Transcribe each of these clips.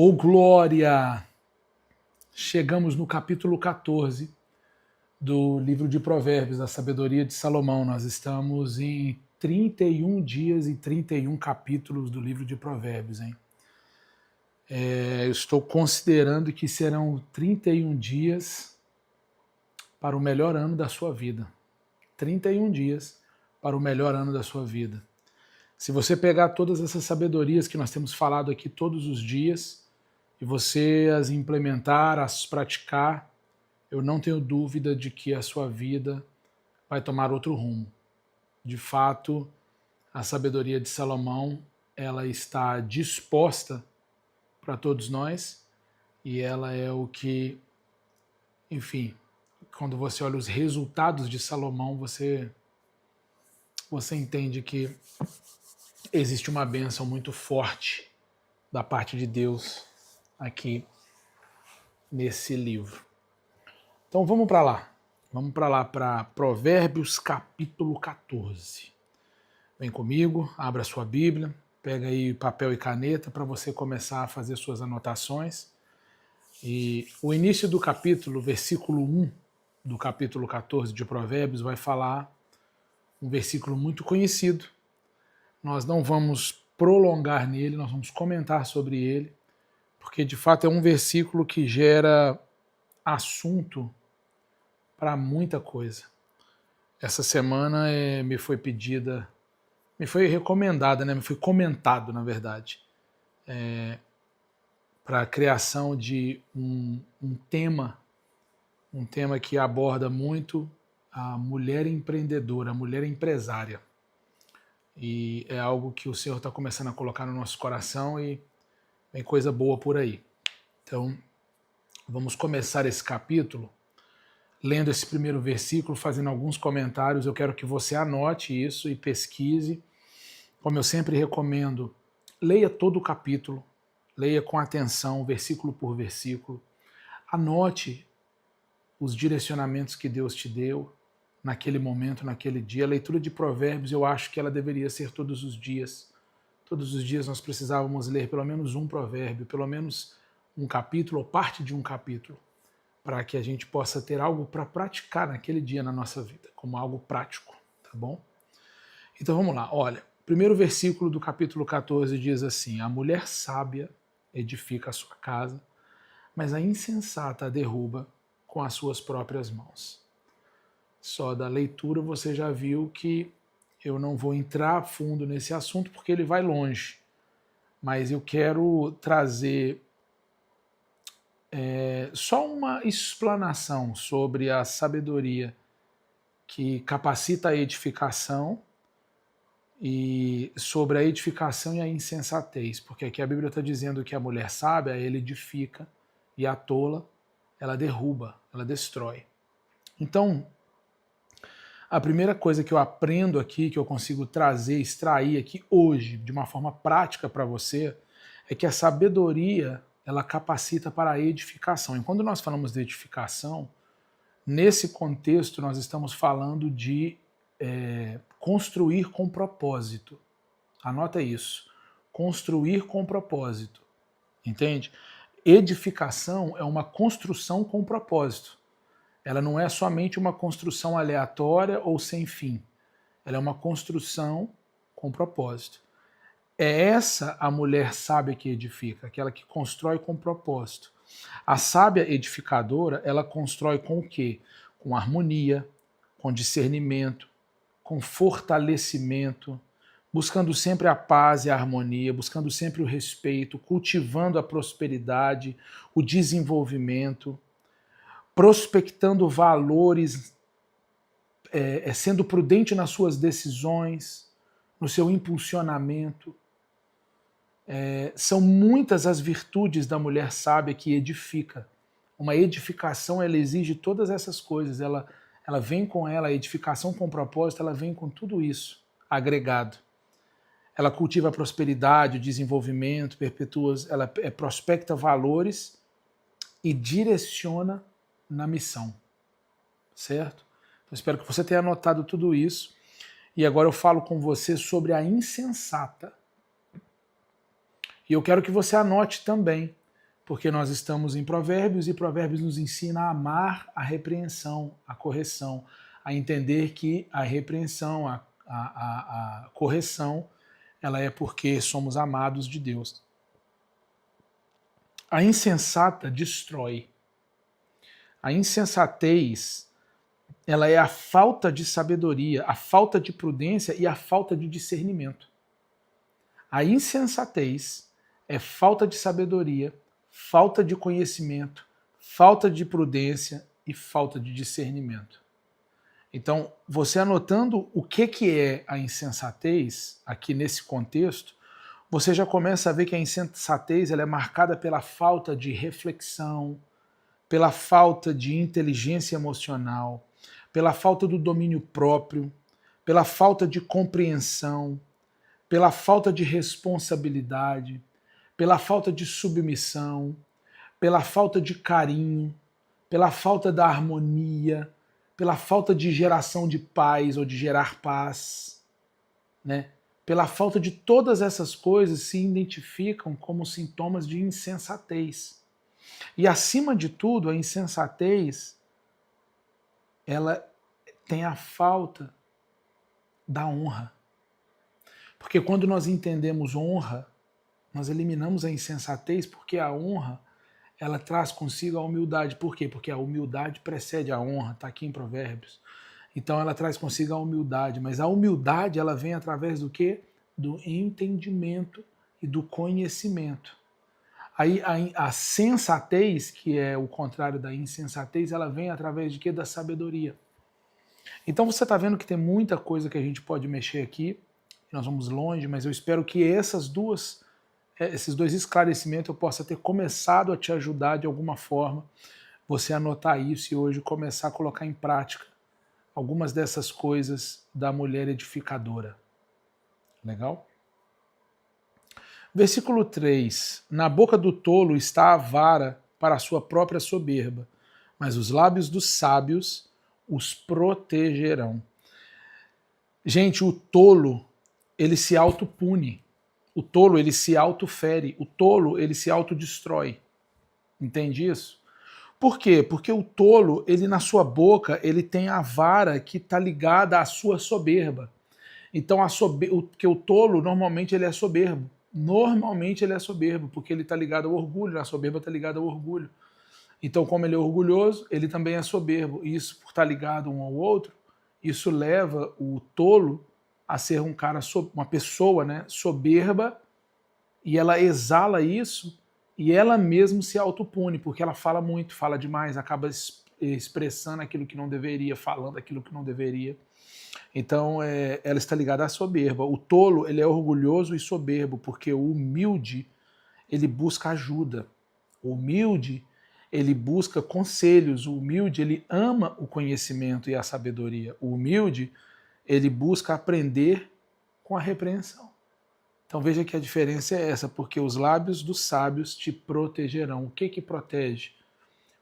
Ô glória! Chegamos no capítulo 14 do livro de Provérbios, da sabedoria de Salomão. Nós estamos em 31 dias e 31 capítulos do livro de Provérbios, hein? Eu estou considerando que serão 31 dias para o melhor ano da sua vida. 31 dias para o melhor ano da sua vida. Se você pegar todas essas sabedorias que nós temos falado aqui todos os dias e você as implementar, as praticar, eu não tenho dúvida de que a sua vida vai tomar outro rumo. De fato, a sabedoria de Salomão, ela está disposta para todos nós e ela é o que, enfim, quando você olha os resultados de Salomão, você entende que existe uma bênção muito forte da parte de Deus aqui nesse livro. Então vamos para lá para Provérbios capítulo 14. Vem comigo, abra sua Bíblia, pega aí papel e caneta para você começar a fazer suas anotações. E o início do capítulo, versículo 1 do capítulo 14 de Provérbios, vai falar um versículo muito conhecido. Nós não vamos prolongar nele, nós vamos comentar sobre ele, porque de fato é um versículo que gera assunto para muita coisa. Essa semana me foi recomendada, me foi comentado, na verdade, para a criação de um tema que aborda muito a mulher empreendedora, a mulher empresária. E é algo que o Senhor está começando a colocar no nosso coração e vem coisa boa por aí. Então, vamos começar esse capítulo lendo esse primeiro versículo, fazendo alguns comentários. Eu quero que você anote isso e pesquise. Como eu sempre recomendo, leia todo o capítulo, leia com atenção, versículo por versículo. Anote os direcionamentos que Deus te deu naquele momento, naquele dia. A leitura de Provérbios, eu acho que ela deveria ser todos os dias. Todos os dias nós precisávamos ler pelo menos um provérbio, pelo menos um capítulo ou parte de um capítulo, para que a gente possa ter algo para praticar naquele dia na nossa vida, como algo prático, tá bom? Então vamos lá, olha, o primeiro versículo do capítulo 14 diz assim: a mulher sábia edifica a sua casa, mas a insensata a derruba com as suas próprias mãos. Só da leitura você já viu que eu não vou entrar a fundo nesse assunto porque ele vai longe, mas eu quero trazer só uma explanação sobre a sabedoria que capacita a edificação e sobre a edificação e a insensatez, porque aqui a Bíblia está dizendo que a mulher sábia, ela edifica e a tola, ela derruba, ela destrói. Então, a primeira coisa que eu aprendo aqui, que eu consigo trazer, extrair aqui hoje, de uma forma prática para você, é que a sabedoria, ela capacita para a edificação. E quando nós falamos de edificação, nesse contexto nós estamos falando de construir com propósito. Anota isso. Construir com propósito. Entende? Edificação é uma construção com propósito. Ela não é somente uma construção aleatória ou sem fim. Ela é uma construção com propósito. É essa a mulher sábia que edifica, aquela que constrói com propósito. A sábia edificadora, ela constrói com o quê? Com harmonia, com discernimento, com fortalecimento, buscando sempre a paz e a harmonia, buscando sempre o respeito, cultivando a prosperidade, o desenvolvimento, prospectando valores, sendo prudente nas suas decisões, no seu impulsionamento. São muitas as virtudes da mulher sábia que edifica. Uma edificação, ela exige todas essas coisas, ela vem com ela, a edificação com propósito, ela vem com tudo isso agregado. Ela cultiva a prosperidade, o desenvolvimento, ela prospecta valores e direciona na missão, certo? Então, espero que você tenha anotado tudo isso. E agora eu falo com você sobre a insensata. E eu quero que você anote também porque nós estamos em Provérbios e Provérbios nos ensina a amar a repreensão, a correção, a entender que a repreensão, a correção, ela é porque somos amados de Deus. A insensata destrói. A insensatez, ela é a falta de sabedoria, a falta de prudência e a falta de discernimento. A insensatez é falta de sabedoria, falta de conhecimento, falta de prudência e falta de discernimento. Então, você anotando o que é a insensatez, aqui nesse contexto, você já começa a ver que a insensatez ela é marcada pela falta de reflexão, pela falta de inteligência emocional, pela falta do domínio próprio, pela falta de compreensão, pela falta de responsabilidade, pela falta de submissão, pela falta de carinho, pela falta da harmonia, pela falta de geração de paz ou de gerar paz, né? Pela falta de todas essas coisas se identificam como sintomas de insensatez. E acima de tudo, a insensatez ela tem a falta da honra. Porque quando nós entendemos honra, nós eliminamos a insensatez, porque a honra ela traz consigo a humildade. Por quê? Porque a humildade precede a honra, está aqui em Provérbios. Então ela traz consigo a humildade, mas a humildade ela vem através do quê? Do entendimento e do conhecimento. Aí a sensatez, que é o contrário da insensatez, ela vem através de quê? Da sabedoria. Então você está vendo que tem muita coisa que a gente pode mexer aqui, nós vamos longe, mas eu espero que esses dois esclarecimentos eu possa ter começado a te ajudar de alguma forma, você anotar isso e hoje começar a colocar em prática algumas dessas coisas da mulher edificadora. Legal? Versículo 3. Na boca do tolo está a vara para a sua própria soberba, mas os lábios dos sábios os protegerão. Gente, o tolo, ele se autopune. O tolo, ele se autofere. O tolo, ele se autodestrói. Entende isso? Por quê? Porque o tolo, ele na sua boca, ele tem a vara que está ligada à sua soberba. Então, porque o tolo, normalmente, ele é soberbo. Normalmente ele é soberbo, porque ele está ligado ao orgulho, a soberba está ligada ao orgulho. Então, como ele é orgulhoso, ele também é soberbo. E isso, por estar ligado um ao outro, isso leva o tolo a ser um cara, uma pessoa, né, soberba, e ela exala isso, e ela mesma se autopune, porque ela fala muito, fala demais, acaba expressando aquilo que não deveria, falando aquilo que não deveria. Então, ela está ligada à soberba. O tolo, ele é orgulhoso e soberbo, porque o humilde, ele busca ajuda. O humilde, ele busca conselhos. O humilde, ele ama o conhecimento e a sabedoria. O humilde, ele busca aprender com a repreensão. Então, veja que a diferença é essa, porque os lábios dos sábios te protegerão. O que protege?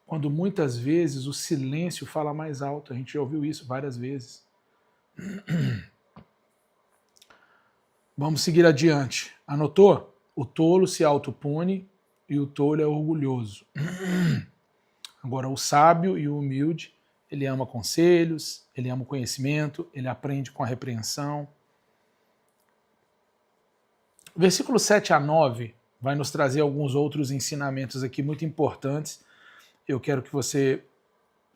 Quando muitas vezes o silêncio fala mais alto. A gente já ouviu isso várias vezes. Vamos seguir adiante. Anotou? O tolo se autopune e o tolo é orgulhoso. Agora, o sábio e o humilde, ele ama conselhos, ele ama o conhecimento, ele aprende com a repreensão. Versículo 7 a 9 vai nos trazer alguns outros ensinamentos aqui muito importantes. Eu quero que você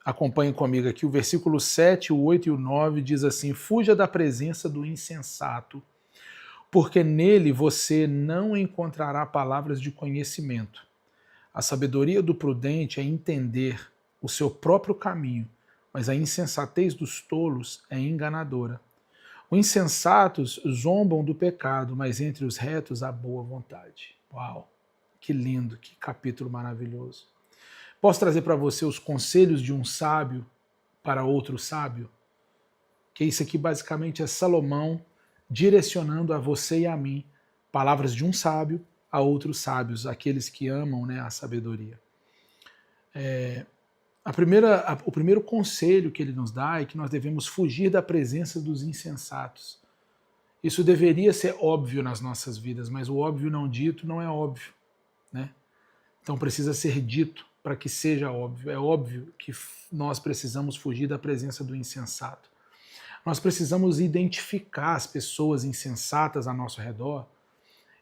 acompanhe comigo aqui. O versículo 7, o 8 e o 9 diz assim: fuja da presença do insensato, porque nele você não encontrará palavras de conhecimento. A sabedoria do prudente é entender o seu próprio caminho, mas a insensatez dos tolos é enganadora. Os insensatos zombam do pecado, mas entre os retos há boa vontade. Uau, que lindo, que capítulo maravilhoso. Posso trazer para você os conselhos de um sábio para outro sábio? Que isso aqui basicamente é Salomão direcionando a você e a mim palavras de um sábio a outros sábios, aqueles que amam, né, a sabedoria. O primeiro conselho que ele nos dá é que nós devemos fugir da presença dos insensatos. Isso deveria ser óbvio nas nossas vidas, mas o óbvio não dito não é óbvio, né? Então precisa ser dito para que seja óbvio. É óbvio que nós precisamos fugir da presença do insensato. Nós precisamos identificar as pessoas insensatas ao nosso redor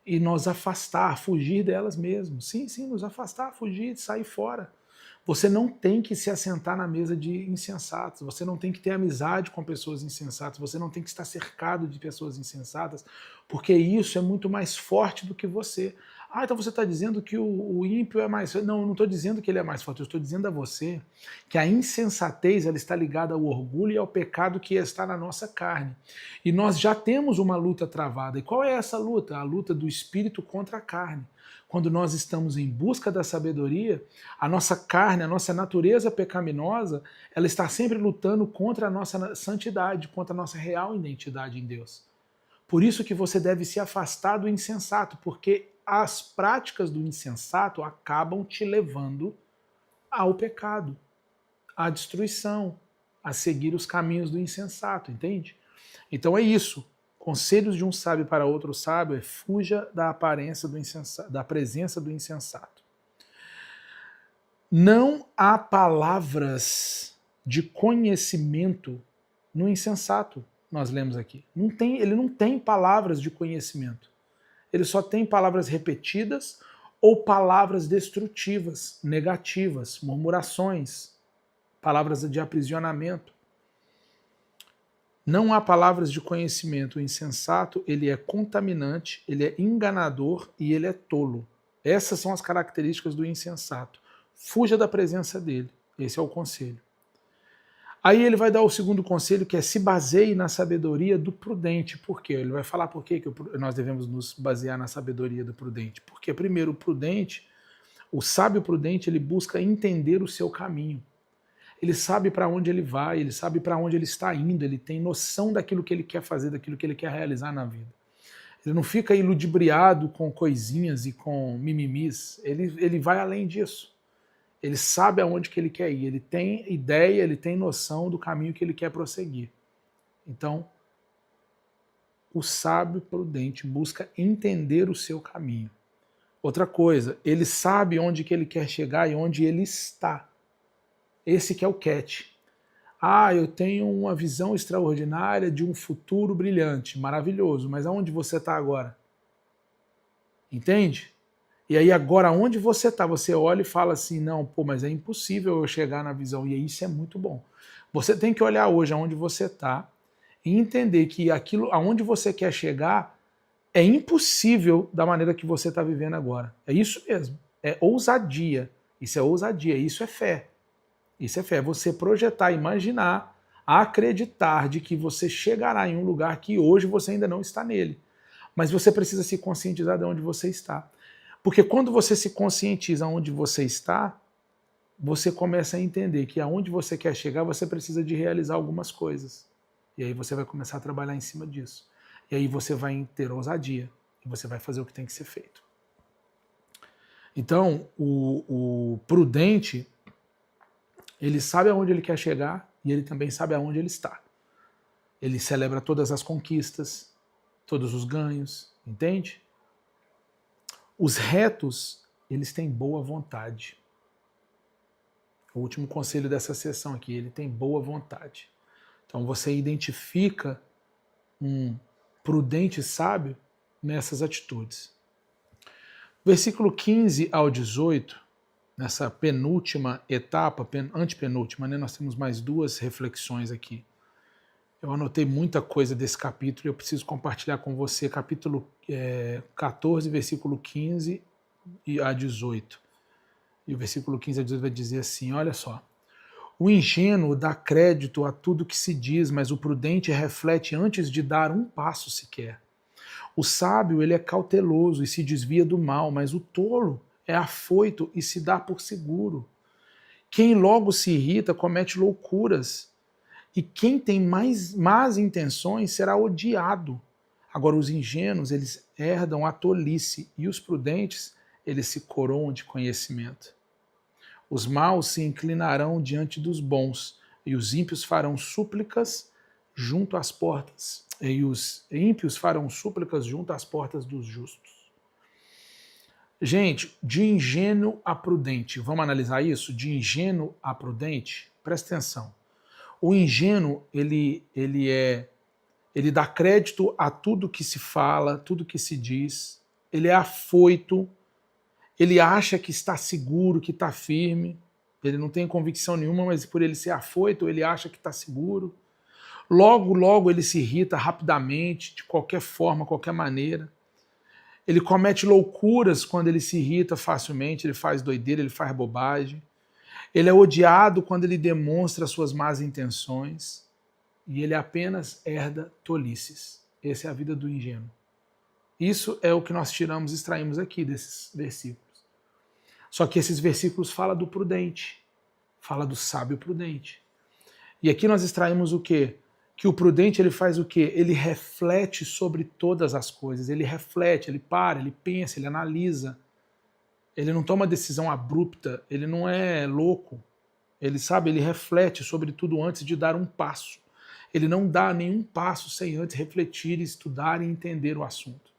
e nos afastar, fugir delas mesmo. Sim, nos afastar, fugir, sair fora. Você não tem que se assentar na mesa de insensatos, você não tem que ter amizade com pessoas insensatas, você não tem que estar cercado de pessoas insensatas, porque isso é muito mais forte do que você. Ah, então você está dizendo que o ímpio é mais... Não, eu não estou dizendo que ele é mais forte, eu estou dizendo a você que a insensatez ela está ligada ao orgulho e ao pecado que está na nossa carne. E nós já temos uma luta travada. E qual é essa luta? A luta do espírito contra a carne. Quando nós estamos em busca da sabedoria, a nossa carne, a nossa natureza pecaminosa, ela está sempre lutando contra a nossa santidade, contra a nossa real identidade em Deus. Por isso que você deve se afastar do insensato, porque as práticas do insensato acabam te levando ao pecado, à destruição, a seguir os caminhos do insensato, entende? Então é isso. Conselhos de um sábio para outro sábio é fuja da aparência do insensato, da presença do insensato. Não há palavras de conhecimento no insensato, nós lemos aqui. Ele não tem palavras de conhecimento. Ele só tem palavras repetidas ou palavras destrutivas, negativas, murmurações, palavras de aprisionamento. Não há palavras de conhecimento. O insensato, ele é contaminante, ele é enganador e ele é tolo. Essas são as características do insensato. Fuja da presença dele. Esse é o conselho. Aí ele vai dar o segundo conselho, que é se baseie na sabedoria do prudente. Por quê? Ele vai falar por que nós devemos nos basear na sabedoria do prudente. Porque, primeiro, o prudente, o sábio prudente, ele busca entender o seu caminho. Ele sabe para onde ele vai, ele sabe para onde ele está indo, ele tem noção daquilo que ele quer fazer, daquilo que ele quer realizar na vida. Ele não fica iludibriado com coisinhas e com mimimis, ele vai além disso. Ele sabe aonde que ele quer ir, ele tem ideia, ele tem noção do caminho que ele quer prosseguir. Então, o sábio prudente busca entender o seu caminho. Outra coisa, ele sabe onde que ele quer chegar e onde ele está. Esse que é o catch. Ah, eu tenho uma visão extraordinária de um futuro brilhante, maravilhoso, mas aonde você está agora? Entende? E aí agora onde você está? Você olha e fala assim, não, pô, mas é impossível eu chegar na visão. E aí isso é muito bom. Você tem que olhar hoje aonde você está e entender que aquilo aonde você quer chegar é impossível da maneira que você está vivendo agora. É isso mesmo. É ousadia. Isso é ousadia. Isso é fé. Isso é fé, é você projetar, imaginar, acreditar de que você chegará em um lugar que hoje você ainda não está nele. Mas você precisa se conscientizar de onde você está. Porque quando você se conscientiza onde você está, você começa a entender que aonde você quer chegar, você precisa de realizar algumas coisas. E aí você vai começar a trabalhar em cima disso. E aí você vai ter ousadia. E você vai fazer o que tem que ser feito. Então, o prudente... ele sabe aonde ele quer chegar e ele também sabe aonde ele está. Ele celebra todas as conquistas, todos os ganhos, entende? Os retos, eles têm boa vontade. O último conselho dessa sessão aqui, ele tem boa vontade. Então você identifica um prudente sábio nessas atitudes. Versículo 15 ao 18, nessa penúltima etapa, antepenúltima, né? Nós temos mais duas reflexões aqui. Eu anotei muita coisa desse capítulo e eu preciso compartilhar com você, capítulo 14, versículo 15 a 18. E o versículo 15 a 18 vai dizer assim, olha só. O ingênuo dá crédito a tudo que se diz, mas o prudente reflete antes de dar um passo sequer. O sábio, ele é cauteloso e se desvia do mal, mas o tolo é afoito e se dá por seguro. Quem logo se irrita comete loucuras, e quem tem más intenções será odiado. Agora os ingênuos, eles herdam a tolice, e os prudentes, eles se coroam de conhecimento. Os maus se inclinarão diante dos bons, e os ímpios farão súplicas junto às portas, e os ímpios farão súplicas junto às portas dos justos. Gente, de ingênuo a prudente, vamos analisar isso? De ingênuo a prudente? Presta atenção. O ingênuo, ele dá crédito a tudo que se fala, tudo que se diz, ele é afoito, ele acha que está seguro, que está firme, ele não tem convicção nenhuma, mas por ele ser afoito, ele acha que está seguro. Logo, logo ele se irrita rapidamente, de qualquer forma, qualquer maneira. Ele comete loucuras quando ele se irrita facilmente, ele faz doideira, ele faz bobagem. Ele é odiado quando ele demonstra suas más intenções. E ele apenas herda tolices. Essa é a vida do ingênuo. Isso é o que nós extraímos aqui desses versículos. Só que esses versículos falam do prudente, fala do sábio prudente. E aqui nós extraímos o quê? Que o prudente ele faz o quê? Ele reflete sobre todas as coisas, ele reflete, ele para, ele pensa, ele analisa. Ele não toma decisão abrupta, ele não é louco. Ele sabe, ele reflete sobre tudo antes de dar um passo. Ele não dá nenhum passo sem antes refletir, estudar e entender o assunto.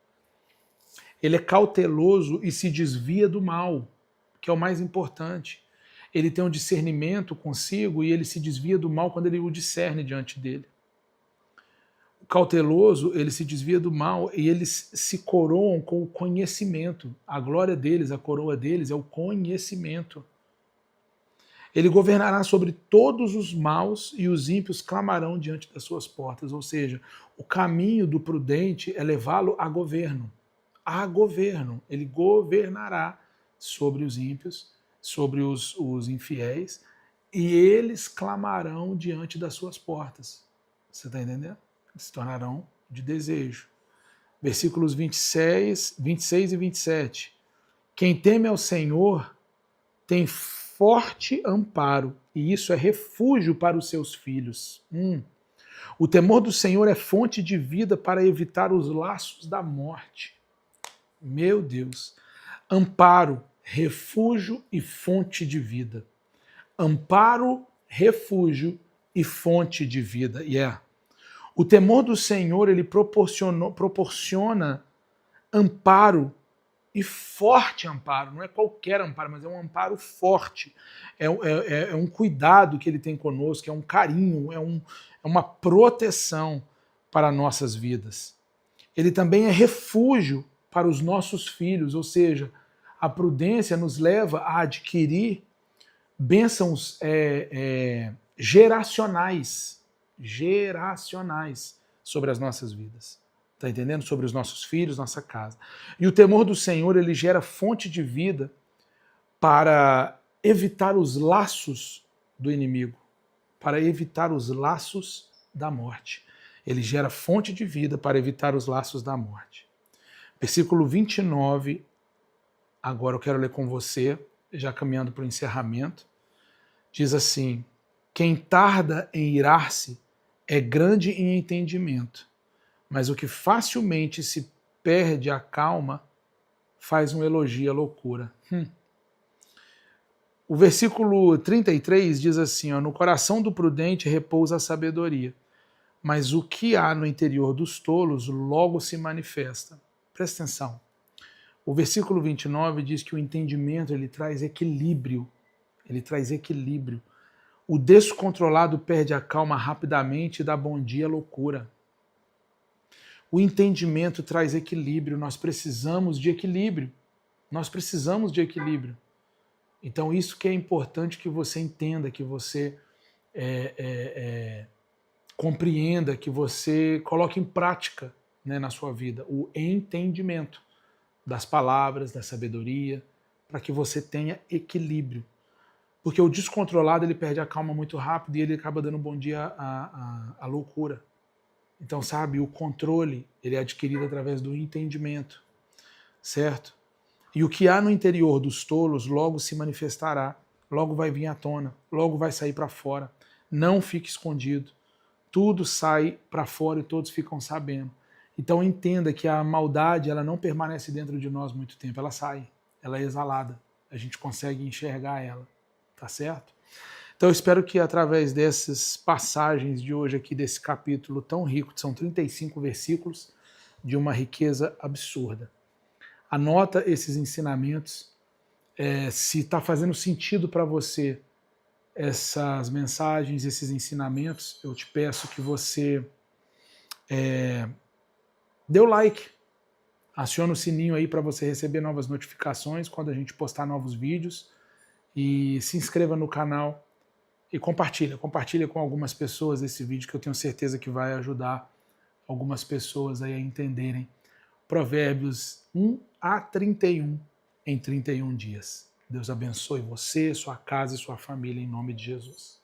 Ele é cauteloso e se desvia do mal, que é o mais importante. Ele tem um discernimento consigo e ele se desvia do mal quando ele o discerne diante dele. O cauteloso, ele se desvia do mal e eles se coroam com o conhecimento. A glória deles, a coroa deles é o conhecimento. Ele governará sobre todos os maus e os ímpios clamarão diante das suas portas. Ou seja, o caminho do prudente é levá-lo a governo. A governo. Ele governará sobre os ímpios, sobre os infiéis, e eles clamarão diante das suas portas. Você está entendendo? Se tornarão de desejo. Versículos 26 e 27. Quem teme ao Senhor tem forte amparo, e isso é refúgio para os seus filhos. O temor do Senhor é fonte de vida para evitar os laços da morte. Meu Deus. Amparo, refúgio e fonte de vida. Amparo, refúgio e fonte de vida. O temor do Senhor, ele proporciona amparo e forte amparo. Não é qualquer amparo, mas é um amparo forte. É um cuidado que ele tem conosco, é um carinho, é uma proteção para nossas vidas. Ele também é refúgio para os nossos filhos, ou seja, a prudência nos leva a adquirir bênçãos geracionais sobre as nossas vidas. Está entendendo? Sobre os nossos filhos, nossa casa. E o temor do Senhor, ele gera fonte de vida para evitar os laços do inimigo, para evitar os laços da morte. Ele gera fonte de vida para evitar os laços da morte. Versículo 29, agora eu quero ler com você, já caminhando para o encerramento. Diz assim: quem tarda em irar-se é grande em entendimento, mas o que facilmente se perde a calma faz um elogio à loucura. O versículo 33 diz assim: no coração do prudente repousa a sabedoria, mas o que há no interior dos tolos logo se manifesta. Presta atenção. O versículo 29 diz que o entendimento ele traz equilíbrio. Ele traz equilíbrio. O descontrolado perde a calma rapidamente e dá bom dia à loucura. O entendimento traz equilíbrio. Nós precisamos de equilíbrio. Nós precisamos de equilíbrio. Então isso que é importante que você entenda, que você compreenda, que você coloque em prática, né, na sua vida. O entendimento das palavras, da sabedoria, para que você tenha equilíbrio. Porque o descontrolado ele perde a calma muito rápido e ele acaba dando um bom dia à loucura. Então, sabe, o controle ele é adquirido através do entendimento, certo? E o que há no interior dos tolos logo se manifestará, logo vai vir à tona, logo vai sair para fora. Não fique escondido. Tudo sai para fora e todos ficam sabendo. Então entenda que a maldade ela não permanece dentro de nós muito tempo, ela sai, ela é exalada, a gente consegue enxergar ela, tá certo? Então eu espero que através dessas passagens de hoje aqui, desse capítulo tão rico, são 35 versículos de uma riqueza absurda, Anota esses ensinamentos. Se está fazendo sentido para você essas mensagens, esses ensinamentos, eu te peço que você dê o like, aciona o sininho aí para você receber novas notificações quando a gente postar novos vídeos e se inscreva no canal e compartilha com algumas pessoas esse vídeo que eu tenho certeza que vai ajudar algumas pessoas aí a entenderem Provérbios 1 a 31 em 31 dias. Deus abençoe você, sua casa e sua família em nome de Jesus.